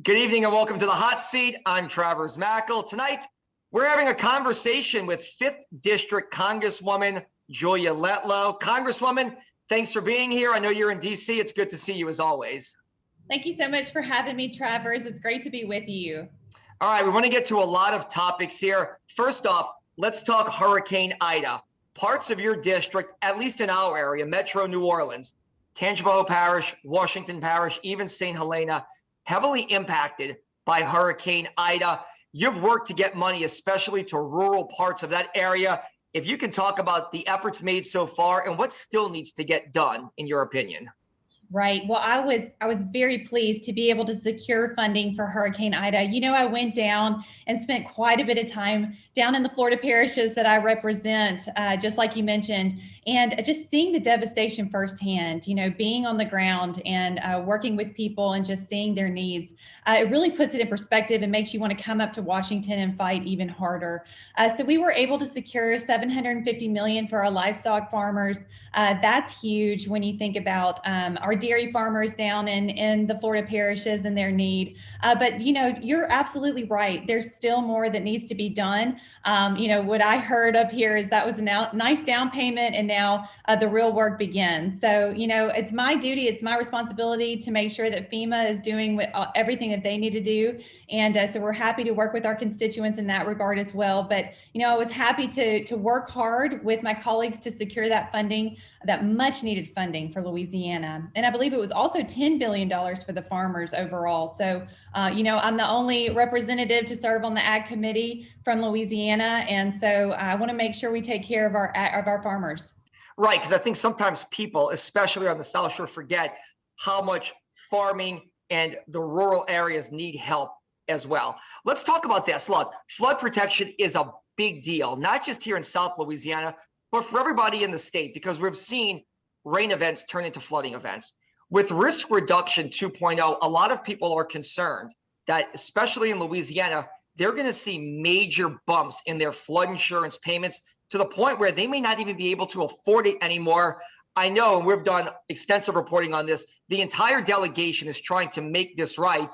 Good evening and welcome to the hot seat. I'm Travers Mackel. Tonight, we're having a conversation with 5th District Congresswoman Julia Letlow. Congresswoman, thanks for being here. I know you're in DC. It's good to see you as always. Thank you so much for having me, Travers. It's great to be with you. All right, we want to get to a lot of topics here. First off, let's talk Hurricane Ida. Parts of your district, at least in our area, Metro New Orleans, Tangipahoa Parish, Washington Parish, even St. Helena, heavily impacted by Hurricane Ida. You've worked to get money, especially to rural parts of that area. If you can talk about the efforts made so far and what still needs to get done, in your opinion. Right. Well, I was very pleased to be able to secure funding for Hurricane Ida. You know, I went down and spent quite a bit of time down in the Florida parishes that I represent, just like you mentioned, and just seeing the devastation firsthand, you know, being on the ground and working with people and just seeing their needs. It really puts it in perspective and makes you want to come up to Washington and fight even harder. So we were able to secure $750 million for our livestock farmers. That's huge when you think about our dairy farmers down in the Florida parishes and their need. But, you know, you're absolutely right. There's still more that needs to be done. You know, what I heard up here is that was a nice down payment, and now the real work begins. So, you know, it's my duty, it's my responsibility to make sure that FEMA is doing everything that they need to do. And so we're happy to work with our constituents in that regard as well. But, you know, I was happy to work hard with my colleagues to secure that funding, that much needed funding for Louisiana. And I believe it was also $10 billion for the farmers overall. So, you know, I'm the only representative to serve on the Ag Committee from Louisiana. And so I want to make sure we take care of our farmers. Right, because I think sometimes people, especially on the South Shore, forget how much farming and the rural areas need help as well. Let's talk about this. Look, flood protection is a big deal, not just here in South Louisiana, but for everybody in the state, because we've seen rain events turn into flooding events. With Risk Reduction 2.0, a lot of people are concerned that, especially in Louisiana, they're going to see major bumps in their flood insurance payments to the point where they may not even be able to afford it anymore. I know, and we've done extensive reporting on this, the entire delegation is trying to make this right.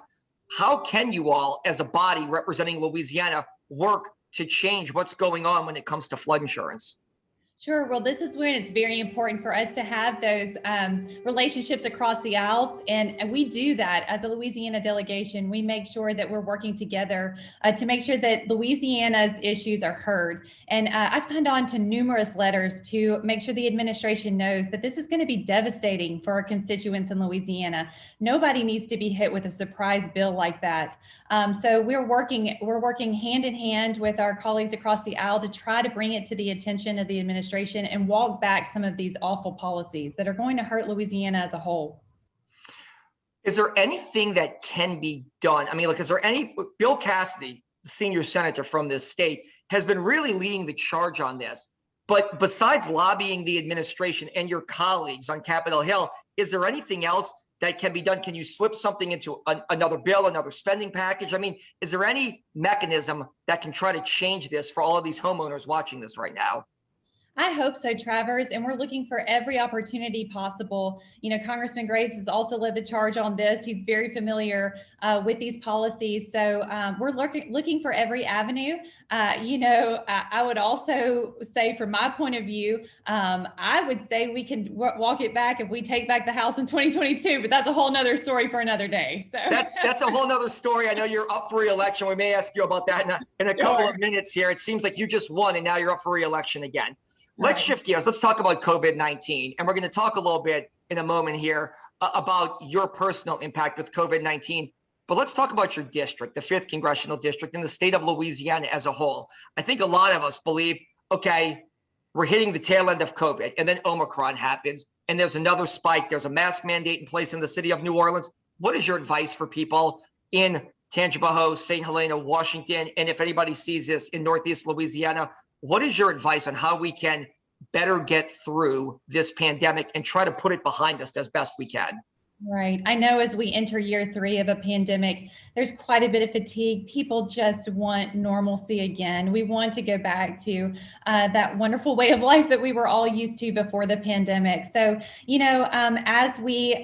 How can you all, as a body representing Louisiana, work to change what's going on when it comes to flood insurance? Sure. Well, this is when it's very important for us to have those relationships across the aisles. And we do that as a Louisiana delegation. We make sure that we're working together to make sure that Louisiana's issues are heard. And I've signed on to numerous letters to make sure the administration knows that this is going to be devastating for our constituents in Louisiana. Nobody needs to be hit with a surprise bill like that. So we're working hand in hand with our colleagues across the aisle to try to bring it to the attention of the administration and walk back some of these awful policies that are going to hurt Louisiana as a whole. Is there anything that can be done? I mean, like, is there any, Bill Cassidy, the senior senator from this state, has been really leading the charge on this. But besides lobbying the administration and your colleagues on Capitol Hill, is there anything else that can be done? Can you slip something into another bill, another spending package? I mean, is there any mechanism that can try to change this for all of these homeowners watching this right now? I hope so, Travers, and we're looking for every opportunity possible. You know, Congressman Graves has also led the charge on this. He's very familiar with these policies. So we're looking for every avenue. You know, I would also say, from my point of view, I would say we can walk it back if we take back the House in 2022, but that's a whole nother story for another day. So that's a whole nother story. I know you're up for re-election. We may ask you about that in a couple of minutes here. It seems like you just won and now you're up for re-election again. Let's shift gears. Let's talk about COVID-19. And we're going to talk a little bit in a moment here about your personal impact with COVID-19. But let's talk about your district, the 5th Congressional District, and the state of Louisiana as a whole. I think a lot of us believe, okay, we're hitting the tail end of COVID, and then Omicron happens, and there's another spike. There's a mask mandate in place in the city of New Orleans. What is your advice for people in Tangipahoa, St. Helena, Washington, and if anybody sees this in Northeast Louisiana? What is your advice on how we can better get through this pandemic and try to put it behind us as best we can? Right. I know as we enter year 3 of a pandemic, there's quite a bit of fatigue. People just want normalcy again. We want to go back to that wonderful way of life that we were all used to before the pandemic. So, you know, as we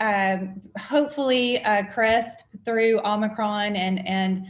hopefully crest through Omicron and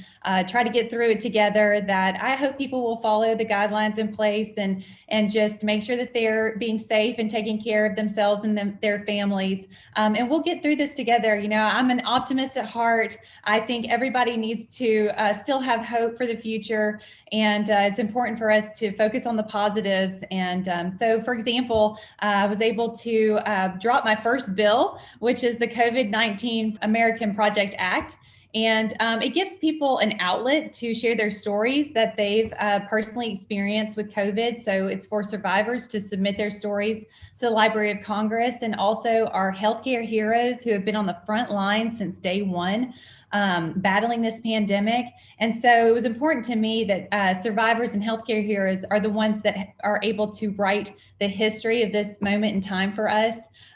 try to get through it together, that I hope people will follow the guidelines in place and just make sure that they're being safe and taking care of themselves and their families. And we'll get through this together. You know, I'm an optimist at heart. I think everybody needs to still have hope for the future. And it's important for us to focus on the positives. And so, for example, I was able to drop my first bill, which is the COVID-19 American Project Act. And it gives people an outlet to share their stories that they've personally experienced with COVID. So it's for survivors to submit their stories to the Library of Congress, and also our healthcare heroes who have been on the front line since day one, battling this pandemic. And so it was important to me that survivors and healthcare heroes are the ones that are able to write the history of this moment in time for us.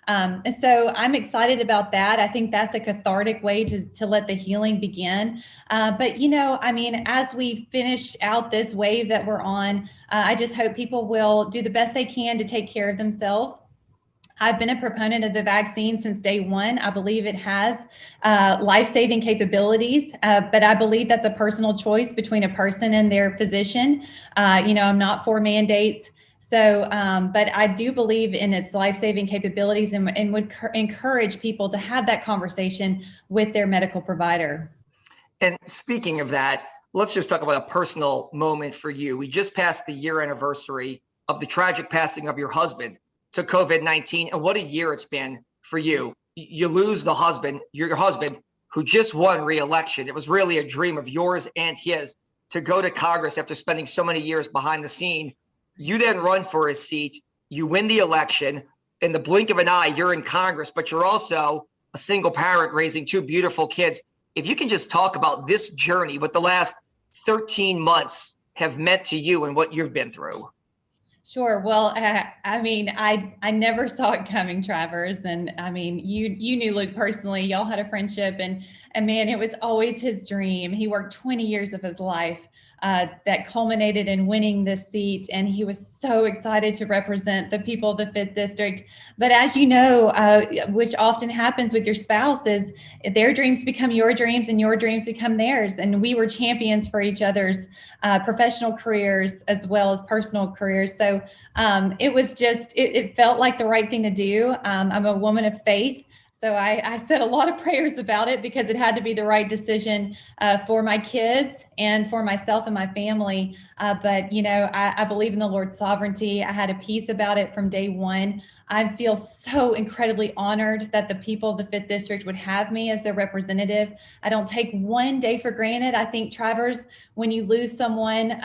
And so I'm excited about that. I think that's a cathartic way to let the healing begin. But, you know, I mean, as we finish out this wave that we're on, I just hope people will do the best they can to take care of themselves. I've been a proponent of the vaccine since day one. I believe it has life-saving capabilities, but I believe that's a personal choice between a person and their physician. You know, I'm not for mandates. So, but I do believe in its life-saving capabilities and would encourage people to have that conversation with their medical provider. And speaking of that, let's just talk about a personal moment for you. We just passed the year anniversary of the tragic passing of your husband to COVID-19. And what a year it's been for you. You lose the husband, your husband, who just won re-election. It was really a dream of yours and his to go to Congress after spending so many years behind the scene. You then run for his seat. You win the election. In the blink of an eye, you're in Congress, but you're also a single parent raising two beautiful kids. If you can just talk about this journey, what the last 13 months have meant to you and what you've been through. Sure. Well, I mean, I never saw it coming, Travers. And I mean, you knew Luke personally. Y'all had a friendship, and man, it was always his dream. He worked 20 years of his life that culminated in winning this seat, and he was so excited to represent the people of the 5th District. But as you know, which often happens with your spouse, is their dreams become your dreams and your dreams become theirs. And we were champions for each other's professional careers as well as personal careers. So it was just, it felt like the right thing to do. I'm a woman of faith. So I said a lot of prayers about it because it had to be the right decision for my kids and for myself and my family. But, you know, I believe in the Lord's sovereignty. I had a peace about it from day one. I feel so incredibly honored that the people of the 5th District would have me as their representative. I don't take one day for granted. I think, Travers, when you lose someone,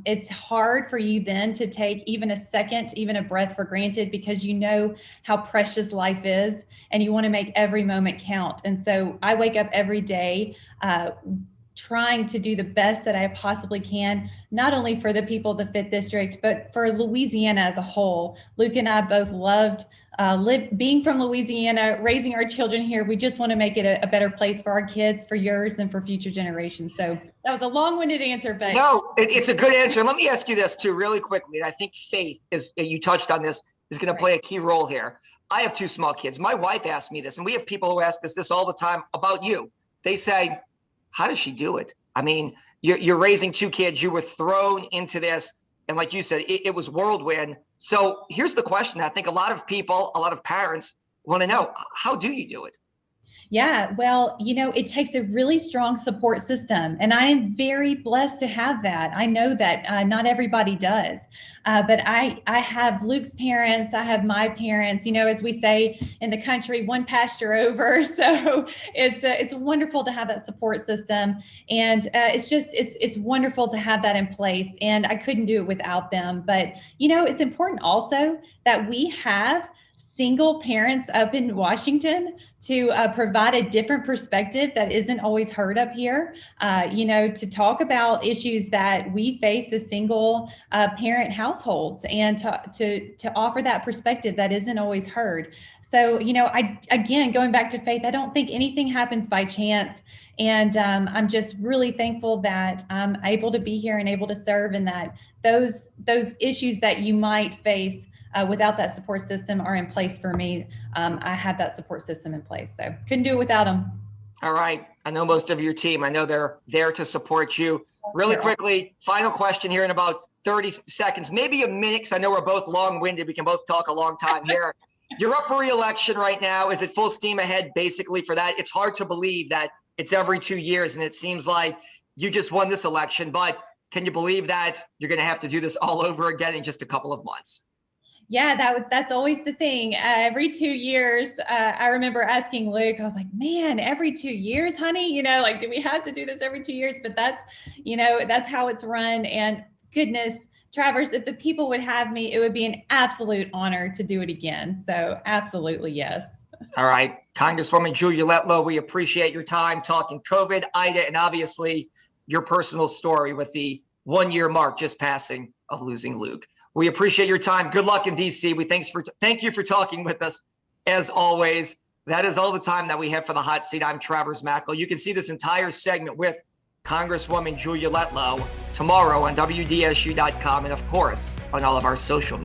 it's hard for you then to take even a second, even a breath for granted, because you know how precious life is and you want to make every moment count. And so I wake up every day trying to do the best that I possibly can, not only for the people of the 5th District, but for Louisiana as a whole. Luke and I both loved being from Louisiana, raising our children here. We just want to make it a better place for our kids, for yours, and for future generations. So that was a long-winded answer, but no, it's a good answer. Let me ask you this too, really quickly. And I think faith is, you touched on this, is going to play a key role here. I have two small kids. My wife asked me this, and we have people who ask us this all the time about you. They say, how does she do it? I mean, you're raising two kids. You were thrown into this. And like you said, it was whirlwind. So here's the question I think a lot of people, a lot of parents want to know. How do you do it? Yeah, well, you know, it takes a really strong support system, and I am very blessed to have that. I know that not everybody does, but I have Luke's parents, I have my parents, you know, as we say in the country, one pasture over. So it's wonderful to have that support system, and it's wonderful to have that in place, and I couldn't do it without them. But, you know, it's important also that we have single parents up in Washington to provide a different perspective that isn't always heard up here, you know, to talk about issues that we face as single parent households, and to offer that perspective that isn't always heard. So, you know, again, going back to faith, I don't think anything happens by chance. And I'm just really thankful that I'm able to be here and able to serve, and that those issues that you might face without that support system are in place for me. I have that support system in place, so couldn't do it without them. All right. I know most of your team. I know they're there to support you. Really quickly, final question here in about 30 seconds, maybe a minute, because I know we're both long-winded. We can both talk a long time here. You're up for re-election right now. Is it full steam ahead basically for that? It's hard to believe that it's every 2 years, and it seems like you just won this election, but can you believe that you're going to have to do this all over again in just a couple of months? Yeah, that's always the thing. Every 2 years, I remember asking Luke, I was like, man, every 2 years, honey, like, do we have to do this every 2 years? But that's how it's run. And goodness, Travers, if the people would have me, it would be an absolute honor to do it again. So absolutely, yes. All right. Congresswoman Julia Letlow, we appreciate your time talking COVID, Ida, and obviously your personal story with the 1 year mark just passing of losing Luke. We appreciate your time. Good luck in DC. Thank you for talking with us as always. That is all the time that we have for the hot seat. I'm Travers Mackel. You can see this entire segment with Congresswoman Julia Letlow tomorrow on WDSU.com and of course on all of our social media.